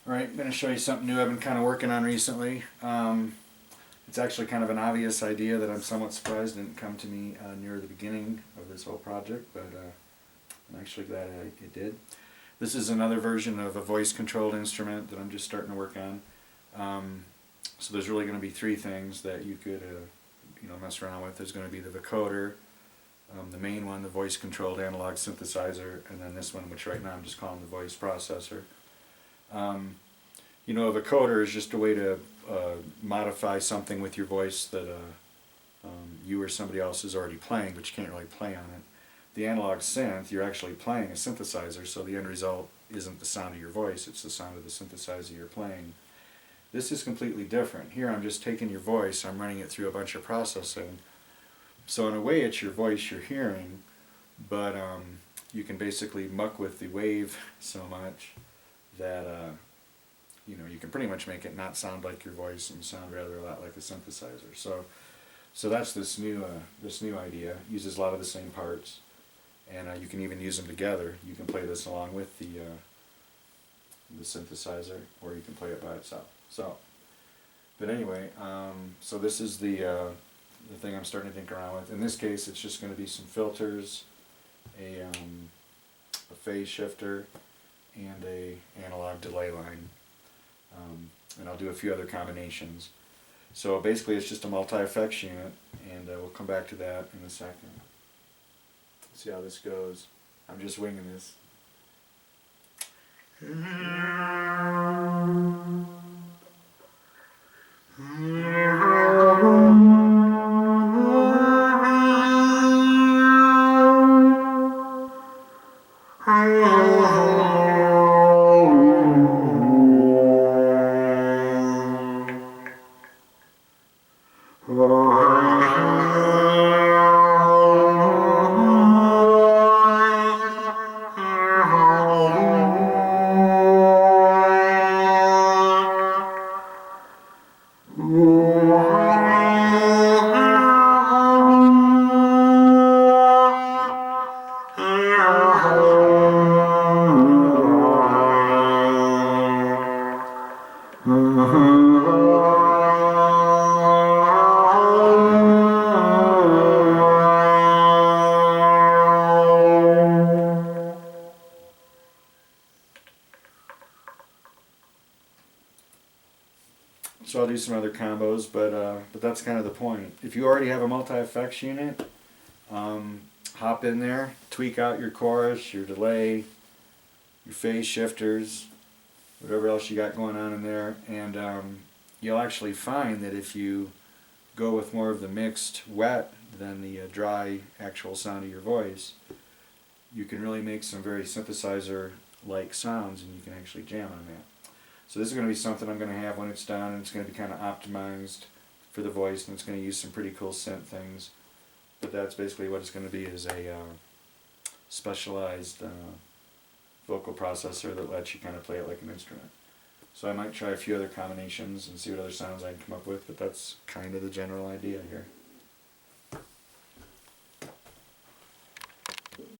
Alright, I'm going to show you something new I've been kind of working on recently. It's actually kind of an obvious idea that I'm somewhat surprised didn't come to me near the beginning of this whole project, but I'm actually glad it did. This is another version of a voice-controlled instrument that I'm just starting to work on. So there's really going to be three things that you could mess around with. There's going to be the vocoder, the main one, the voice-controlled analog synthesizer, and then this one, which right now I'm just calling the voice processor. A vocoder is just a way to modify something with your voice that you or somebody else is already playing, but you can't really play on it. The analog synth, you're actually playing a synthesizer, so the end result isn't the sound of your voice, it's the sound of the synthesizer you're playing. This is completely different. Here I'm just taking your voice, I'm running it through a bunch of processing. So in a way it's your voice you're hearing, but you can basically muck with the wave so much that you can pretty much make it not sound like your voice and sound rather a lot like a synthesizer. So that's this new idea. It uses a lot of the same parts, and you can even use them together. You can play this along with the synthesizer, or you can play it by itself. But anyway, so this is the thing I'm starting to think around with. In this case, it's just going to be some filters, a phase shifter, and a analog delay line. And I'll do a few other combinations. So basically it's just a multi-effects unit, and we'll come back to that in a second. See how this goes. I'm just winging this. So I'll do some other combos, but that's kind of the point. If you already have a multi-effects unit, hop in there, tweak out your chorus, your delay, your phase shifters, whatever else you got going on in there, and you'll actually find that if you go with more of the mixed wet than the dry actual sound of your voice, you can really make some very synthesizer-like sounds, and you can actually jam on that. So this is going to be something I'm going to have when it's done, and it's going to be kind of optimized for the voice, and it's going to use some pretty cool synth things. But that's basically what it's going to be, is a specialized vocal processor that lets you kind of play it like an instrument. So I might try a few other combinations and see what other sounds I can come up with, but that's kind of the general idea here.